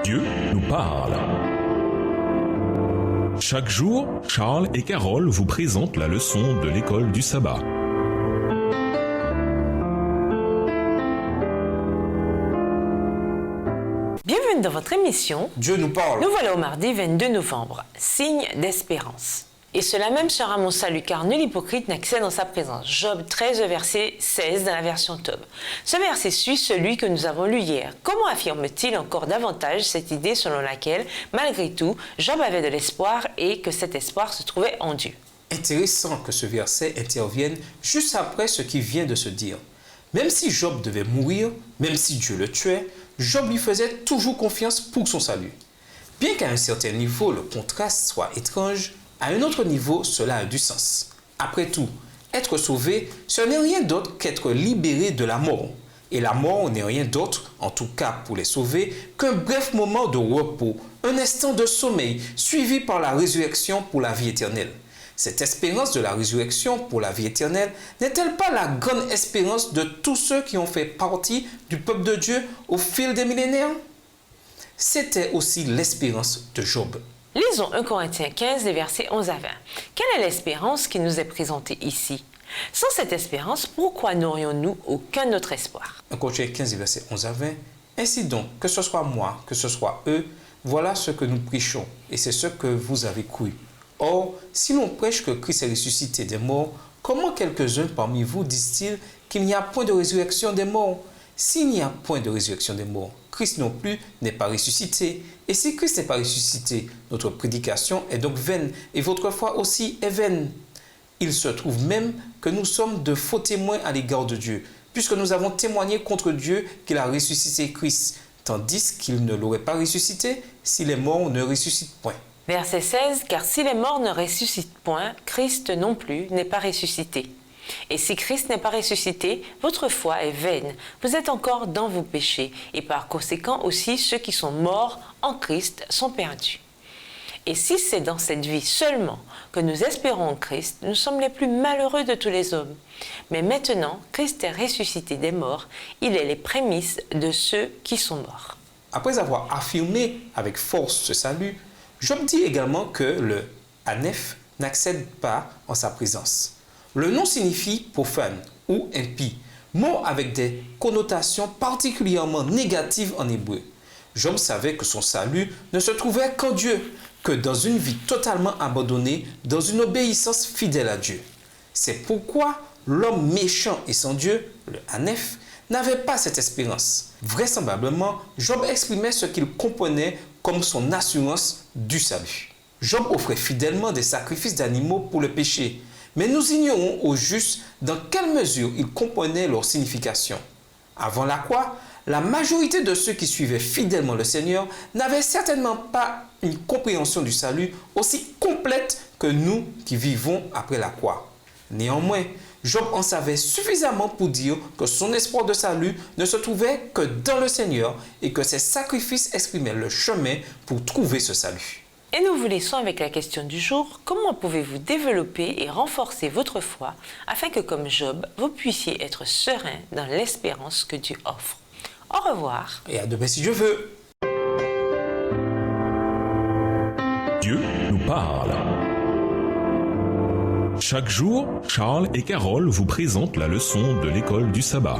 Dieu nous parle. Chaque jour, Charles et Carole vous présentent la leçon de l'école du sabbat. Bienvenue dans votre émission. Dieu nous parle. Nous voilà au mardi 22 novembre, signe d'espérance. Et cela même sera mon salut, car nul hypocrite n'accède en sa présence. Job 13, verset 16 dans la version Tob. Ce verset suit celui que nous avons lu hier. Comment affirme-t-il encore davantage cette idée selon laquelle, malgré tout, Job avait de l'espoir et que cet espoir se trouvait en Dieu? Intéressant que ce verset intervienne juste après ce qui vient de se dire. Même si Job devait mourir, même si Dieu le tuait, Job lui faisait toujours confiance pour son salut. Bien qu'à un certain niveau le contraste soit étrange, à un autre niveau cela a du sens. Après tout, être sauvé, ce n'est rien d'autre qu'être libéré de la mort. Et la mort n'est rien d'autre, en tout cas pour les sauvés, qu'un bref moment de repos, un instant de sommeil, suivi par la résurrection pour la vie éternelle. Cette espérance de la résurrection pour la vie éternelle n'est-elle pas la grande espérance de tous ceux qui ont fait partie du peuple de Dieu au fil des millénaires? C'était aussi l'espérance de Job. Lisons 1 Corinthiens 15, les versets 11 à 20. Quelle est l'espérance qui nous est présentée ici? Sans cette espérance, pourquoi n'aurions-nous aucun autre espoir? 1 Corinthiens 15, versets 11 à 20. Ainsi donc, que ce soit moi, que ce soit eux, voilà ce que nous prêchons, et c'est ce que vous avez cru. Or, si l'on prêche que Christ est ressuscité des morts, comment quelques-uns parmi vous disent-ils qu'il n'y a point de résurrection des morts? S'il n'y a point de résurrection des morts, Christ non plus n'est pas ressuscité. Et si Christ n'est pas ressuscité, notre prédication est donc vaine, et votre foi aussi est vaine. Il se trouve même que nous sommes de faux témoins à l'égard de Dieu, puisque nous avons témoigné contre Dieu qu'il a ressuscité Christ, tandis qu'il ne l'aurait pas ressuscité si les morts ne ressuscitent point. Verset 16, car si les morts ne ressuscitent point, Christ non plus n'est pas ressuscité. Et si Christ n'est pas ressuscité, votre foi est vaine. Vous êtes encore dans vos péchés, et par conséquent aussi ceux qui sont morts en Christ sont perdus. Et si c'est dans cette vie seulement que nous espérons en Christ, nous sommes les plus malheureux de tous les hommes. Mais maintenant, Christ est ressuscité des morts, il est les prémices de ceux qui sont morts. Après avoir affirmé avec force ce salut, Job dit également que le Aneph n'accède pas en sa présence. Le nom signifie profane ou impie, mot avec des connotations particulièrement négatives en hébreu. Job savait que son salut ne se trouvait qu'en Dieu, que dans une vie totalement abandonnée, dans une obéissance fidèle à Dieu. C'est pourquoi l'homme méchant et sans Dieu, le Aneph, n'avait pas cette espérance. Vraisemblablement, Job exprimait ce qu'il comprenait comme son assurance du salut. Job offrait fidèlement des sacrifices d'animaux pour le péché, mais nous ignorons au juste dans quelle mesure il comprenait leur signification. Avant la croix, la majorité de ceux qui suivaient fidèlement le Seigneur n'avaient certainement pas une compréhension du salut aussi complète que nous qui vivons après la croix. Néanmoins, Job en savait suffisamment pour dire que son espoir de salut ne se trouvait que dans le Seigneur et que ses sacrifices exprimaient le chemin pour trouver ce salut. Et nous vous laissons avec la question du jour. Comment pouvez-vous développer et renforcer votre foi afin que, comme Job, vous puissiez être serein dans l'espérance que Dieu offre? Au revoir. Et à demain si Dieu veut. Dieu nous parle. Chaque jour, Charles et Carole vous présentent la leçon de l'école du sabbat.